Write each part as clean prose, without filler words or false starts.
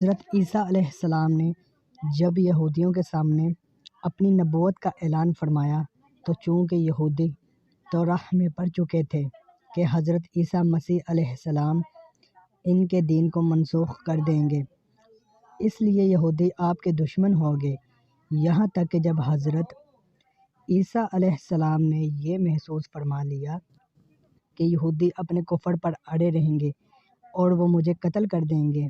حضرت عیسیٰ علیہ السلام نے جب یہودیوں کے سامنے اپنی نبوت کا اعلان فرمایا تو چونکہ یہودی تو راہ میں پڑ چکے تھے کہ حضرت عیسیٰ مسیح علیہ السلام ان کے دین کو منسوخ کر دیں گے، اس لیے یہودی آپ کے دشمن ہو گئے، یہاں تک کہ جب حضرت عیسیٰ علیہ السلام نے یہ محسوس فرما لیا کہ یہودی اپنے کفر پر اڑے رہیں گے اور وہ مجھے قتل کر دیں گے،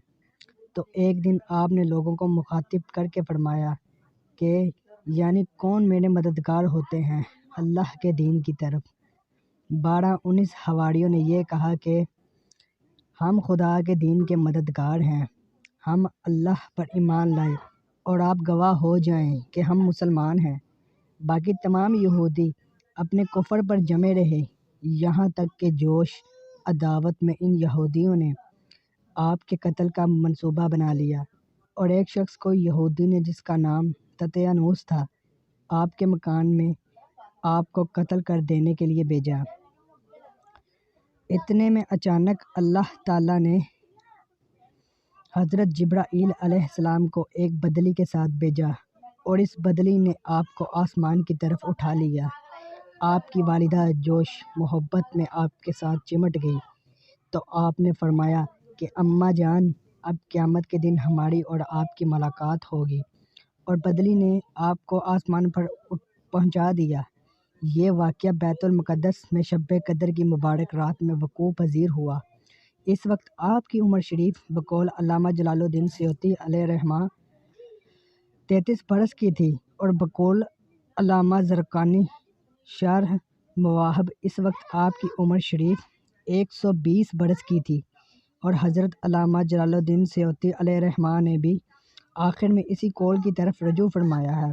تو ایک دن آپ نے لوگوں کو مخاطب کر کے فرمایا کہ یعنی کون میرے مددگار ہوتے ہیں اللہ کے دین کی طرف۔ 12-19 حواریوں نے یہ کہا کہ ہم خدا کے دین کے مددگار ہیں، ہم اللہ پر ایمان لائے اور آپ گواہ ہو جائیں کہ ہم مسلمان ہیں۔ باقی تمام یہودی اپنے کفر پر جمے رہے، یہاں تک کہ جوش عداوت میں ان یہودیوں نے آپ کے قتل کا منصوبہ بنا لیا اور ایک شخص کو یہودی نے جس کا نام تتیانوس تھا آپ کے مکان میں آپ کو قتل کر دینے کے لیے بھیجا۔ اتنے میں اچانک اللہ تعالیٰ نے حضرت جبرائیل علیہ السلام کو ایک بدلی کے ساتھ بھیجا اور اس بدلی نے آپ کو آسمان کی طرف اٹھا لیا۔ آپ کی والدہ جوش محبت میں آپ کے ساتھ چمٹ گئی تو آپ نے فرمایا کہ اماں جان، اب قیامت کے دن ہماری اور آپ کی ملاقات ہوگی، اور بدلی نے آپ کو آسمان پر پہنچا دیا۔ یہ واقعہ بیت المقدس میں شب قدر کی مبارک رات میں وقوع پذیر ہوا۔ اس وقت آپ کی عمر شریف بقول علامہ جلال الدین سیوطی علیہ رحمہ 33 برس کی تھی، اور بقول علامہ زرقانی شرح مواہب اس وقت آپ کی عمر شریف 120 برس کی تھی، اور حضرت علامہ جلال الدین سیوطی علیہ رحمہ نے بھی آخر میں اسی قول کی طرف رجوع فرمایا ہے۔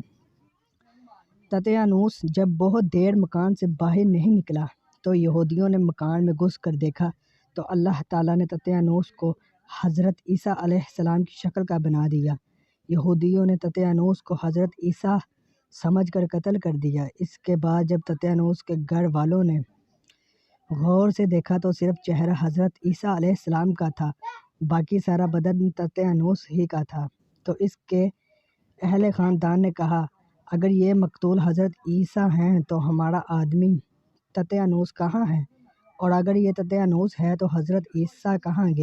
تتیانوس جب بہت دیر مکان سے باہر نہیں نکلا تو یہودیوں نے مکان میں گھس کر دیکھا تو اللہ تعالیٰ نے تتیانوس کو حضرت عیسیٰ علیہ السلام کی شکل کا بنا دیا۔ یہودیوں نے تتیانوس کو حضرت عیسیٰ سمجھ کر قتل کر دیا۔ اس کے بعد جب تتیانوس کے گھر والوں نے غور سے دیکھا تو صرف چہرہ حضرت عیسیٰ علیہ السلام کا تھا، باقی سارا بدن تتیانوس ہی کا تھا۔ تو اس کے اہل خاندان نے کہا، اگر یہ مقتول حضرت عیسیٰ ہیں تو ہمارا آدمی تتیانوس کہاں ہے؟ اور اگر یہ تتیانوس ہے تو حضرت عیسیٰ کہاں گئے؟